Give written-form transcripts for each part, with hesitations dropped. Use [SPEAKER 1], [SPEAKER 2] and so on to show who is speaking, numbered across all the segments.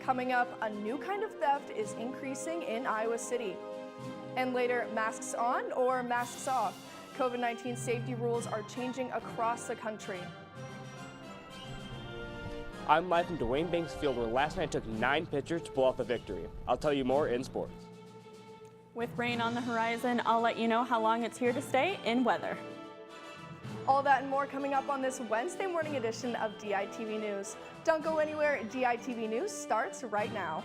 [SPEAKER 1] Coming up, a new kind of theft is increasing in Iowa City. And later, masks on or masks off? COVID-19 safety rules are changing across the country.
[SPEAKER 2] I'm live from Dwayne Banks Field, where last night took 9 pitchers to pull off a victory. I'll tell you more in sports.
[SPEAKER 3] With rain on the horizon, I'll let you know how long it's here to stay in weather.
[SPEAKER 1] All that and more coming up on this Wednesday morning edition of DITV News. Don't go anywhere. DITV News starts right now.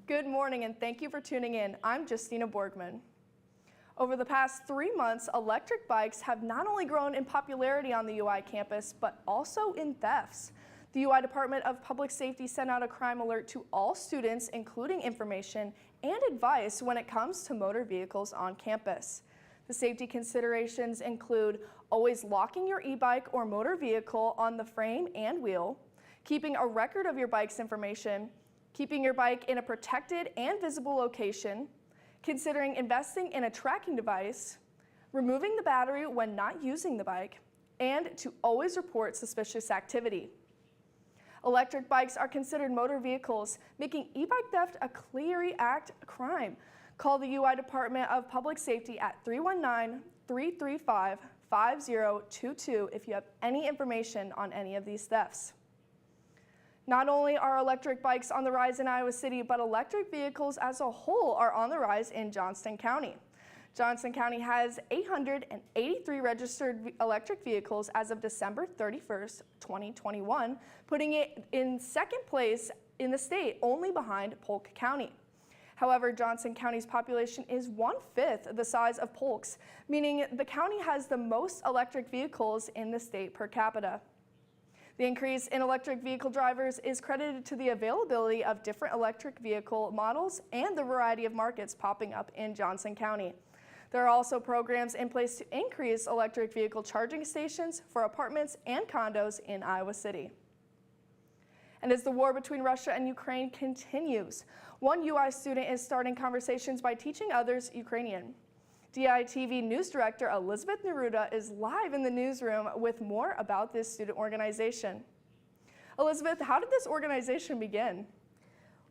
[SPEAKER 1] Good morning and thank you for tuning in. I'm Justina Borgman. Over the past 3 months, electric bikes have not only grown in popularity on the UI campus, but also in thefts. The UI Department of Public Safety sent out a crime alert to all students, including information and advice when it comes to motor vehicles on campus. The safety considerations include always locking your e-bike or motor vehicle on the frame and wheel, keeping a record of your bike's information, keeping your bike in a protected and visible location, considering investing in a tracking device, removing the battery when not using the bike, and to always report suspicious activity. Electric bikes are considered motor vehicles, making e-bike theft a clear act crime. Call the UI Department of Public Safety at 319-335-5022 if you have any information on any of these thefts. Not only are electric bikes on the rise in Iowa City, but electric vehicles as a whole are on the rise in Johnston County. Johnston County has 883 registered electric vehicles as of December 31st, 2021, putting it in second place in the state, only behind Polk County. However, Johnston County's population is 1/5 the size of Polk's, meaning the county has the most electric vehicles in the state per capita. The increase in electric vehicle drivers is credited to the availability of different electric vehicle models and the variety of markets popping up in Johnston County. There are also programs in place to increase electric vehicle charging stations for apartments and condos in Iowa City. And as the war between Russia and Ukraine continues, one UI student is starting conversations by teaching others Ukrainian. DITV News Director Elizabeth Neruda is live in the newsroom with more about this student organization. Elizabeth, how did this organization begin?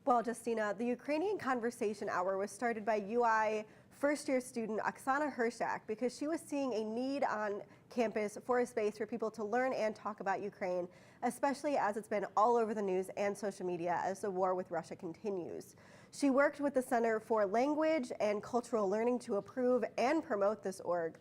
[SPEAKER 4] Well, Justina, the Ukrainian Conversation Hour was started by UI first-year student Oksana Hershak because she was seeing a need on campus for a space for people to learn and talk about Ukraine, especially as it's been all over the news and social media as the war with Russia continues. She worked with the Center for Language and Cultural Learning to approve and promote this org.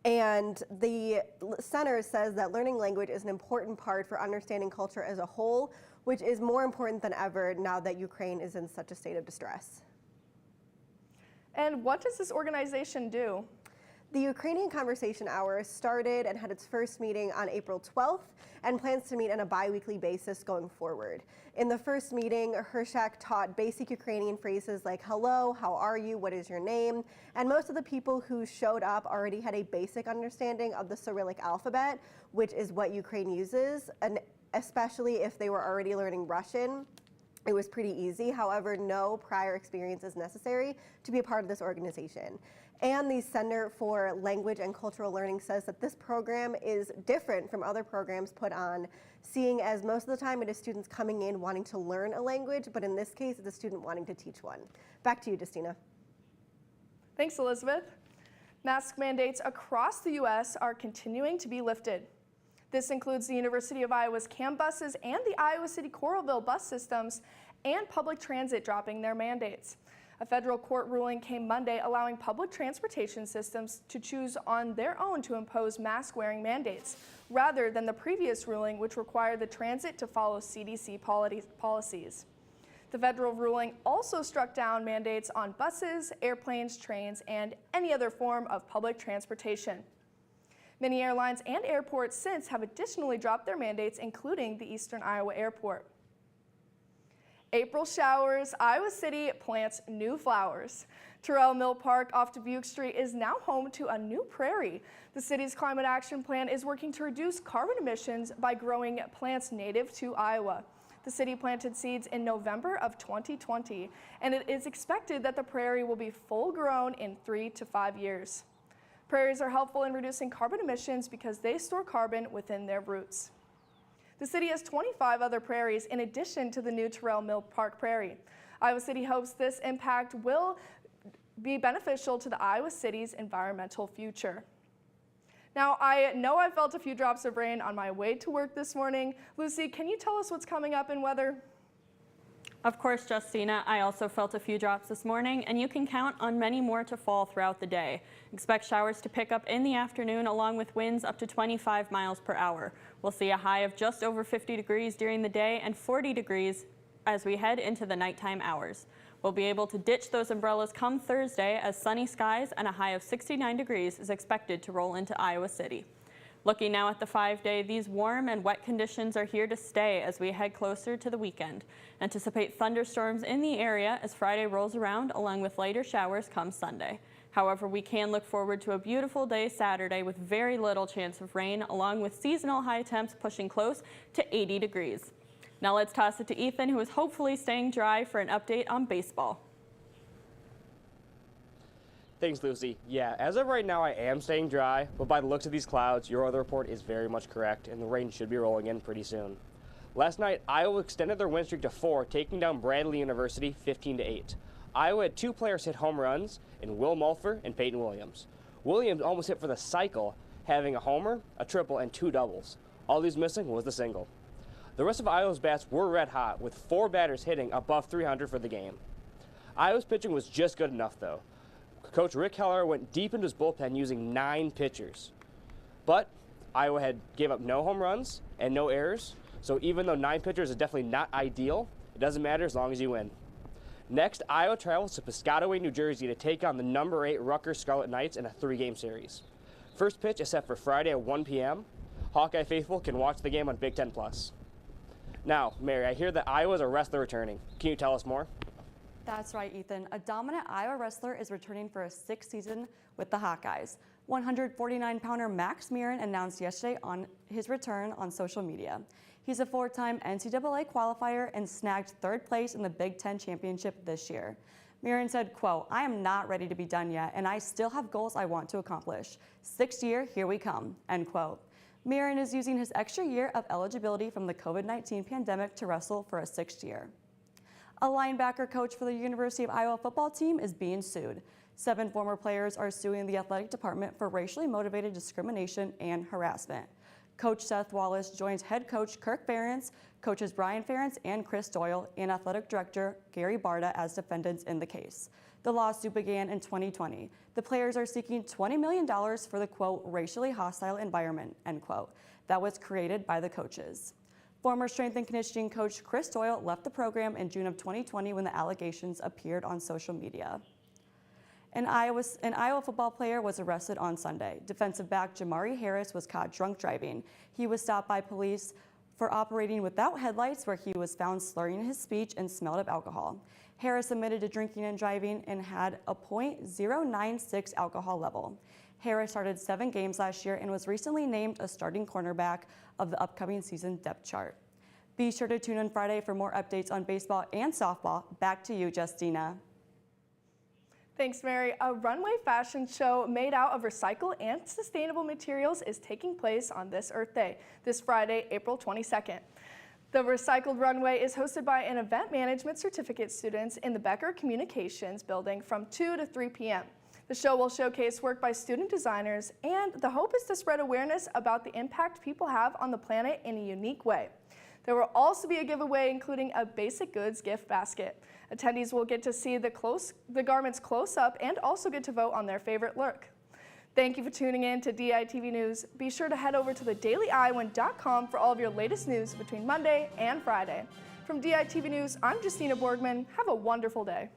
[SPEAKER 4] And the center says that learning language is an important part for understanding culture as a whole, which is more important than ever now that Ukraine is in such a state of distress.
[SPEAKER 1] And what does this organization do?
[SPEAKER 4] The Ukrainian Conversation Hour started and had its first meeting on April 12th and plans to meet on a bi-weekly basis going forward. In the first meeting, Hershak taught basic Ukrainian phrases like hello, how are you, what is your name? And most of the people who showed up already had a basic understanding of the Cyrillic alphabet, which is what Ukraine uses, and especially if they were already learning Russian. It was pretty easy. However, no prior experience is necessary to be a part of this organization. And the Center for Language and Cultural Learning says that this program is different from other programs put on, seeing as most of the time it is students coming in wanting to learn a language, but in this case, it's a student wanting to teach one. Back to you, Justina.
[SPEAKER 1] Thanks, Elizabeth. Mask mandates across the U.S. are continuing to be lifted. This includes the University of Iowa's CAM buses and the Iowa City Coralville bus systems and public transit dropping their mandates. A federal court ruling came Monday allowing public transportation systems to choose on their own to impose mask-wearing mandates, rather than the previous ruling which required the transit to follow CDC policies. The federal ruling also struck down mandates on buses, airplanes, trains, and any other form of public transportation. Many airlines and airports since have additionally dropped their mandates, including the Eastern Iowa Airport. April showers, Iowa City plants new flowers. Terrell Mill Park off Dubuque Street is now home to a new prairie. The city's climate action plan is working to reduce carbon emissions by growing plants native to Iowa. The city planted seeds in November of 2020, and it is expected that the prairie will be full grown in 3 to 5 years. Prairies are helpful in reducing carbon emissions because they store carbon within their roots. The city has 25 other prairies in addition to the new Terrell Mill Park Prairie. Iowa City hopes this impact will be beneficial to the Iowa City's environmental future. Now, I know I felt a few drops of rain on my way to work this morning. Lucy, can you tell us what's coming up in weather?
[SPEAKER 3] Of course, Justina, I also felt a few drops this morning, and you can count on many more to fall throughout the day. Expect showers to pick up in the afternoon along with winds up to 25 miles per hour. We'll see a high of just over 50 degrees during the day and 40 degrees as we head into the nighttime hours. We'll be able to ditch those umbrellas come Thursday as sunny skies and a high of 69 degrees is expected to roll into Iowa City. Looking now at the 5-day, these warm and wet conditions are here to stay as we head closer to the weekend. Anticipate thunderstorms in the area as Friday rolls around, along with lighter showers come Sunday. However, we can look forward to a beautiful day Saturday with very little chance of rain, along with seasonal high temps pushing close to 80 degrees. Now let's toss it to Ethan, who is hopefully staying dry for an update on baseball.
[SPEAKER 2] Thanks, Lucy. Yeah, as of right now, I am staying dry, but by the looks of these clouds, your weather report is very much correct, and the rain should be rolling in pretty soon. Last night, Iowa extended their win streak to 4, taking down Bradley University 15-8. Iowa had 2 players hit home runs in Will Mulfer and Peyton Williams. Williams almost hit for the cycle, having a homer, a triple, and 2 doubles. All he's missing was the single. The rest of Iowa's bats were red hot, with 4 batters hitting above 300 for the game. Iowa's pitching was just good enough, though. Coach Rick Heller went deep into his bullpen using 9 pitchers. But Iowa gave up no home runs and no errors, so even though 9 pitchers is definitely not ideal, it doesn't matter as long as you win. Next, Iowa travels to Piscataway, New Jersey to take on the number 8 Rutgers Scarlet Knights in a 3-game series. First pitch is set for Friday at 1 p.m. Hawkeye faithful can watch the game on Big Ten Plus. Now, Mary, I hear that Iowa's a wrestler returning. Can you tell us more?
[SPEAKER 5] That's right, Ethan. A dominant Iowa wrestler is returning for a 6th season with the Hawkeyes. 149-pounder Max Mirren announced yesterday on his return on social media. He's a 4-time NCAA qualifier and snagged 3rd place in the Big Ten Championship this year. Mirren said, quote, "I am not ready to be done yet, and I still have goals I want to accomplish. 6th year, here we come," end quote. Mirren is using his extra year of eligibility from the COVID-19 pandemic to wrestle for a 6th year. A linebacker coach for the University of Iowa football team is being sued. 7 former players are suing the athletic department for racially motivated discrimination and harassment. Coach Seth Wallace joins head coach Kirk Ferentz, coaches Brian Ferentz and Chris Doyle, and athletic director Gary Barta as defendants in the case. The lawsuit began in 2020. The players are seeking $20 million for the, quote, racially hostile environment, end quote, that was created by the coaches. Former strength and conditioning coach Chris Doyle left the program in June of 2020 when the allegations appeared on social media. An Iowa football player was arrested on Sunday. Defensive back Jamari Harris was caught drunk driving. He was stopped by police for operating without headlights, where he was found slurring his speech and smelled of alcohol. Harris admitted to drinking and driving and had a .096 alcohol level. Harris started 7 games last year and was recently named a starting cornerback of the upcoming season depth chart. Be sure to tune in Friday for more updates on baseball and softball. Back to you, Justina.
[SPEAKER 1] Thanks, Mary. A runway fashion show made out of recycled and sustainable materials is taking place on this Earth Day, this Friday, April 22nd. The recycled runway is hosted by an event management certificate students in the Becker Communications building from 2 to 3 p.m. The show will showcase work by student designers, and the hope is to spread awareness about the impact people have on the planet in a unique way. There will also be a giveaway including a basic goods gift basket. Attendees will get to see the garments close up and also get to vote on their favorite look. Thank you for tuning in to DITV News. Be sure to head over to thedailyiowan.com for all of your latest news between Monday and Friday. From DITV News, I'm Justina Borgman. Have a wonderful day.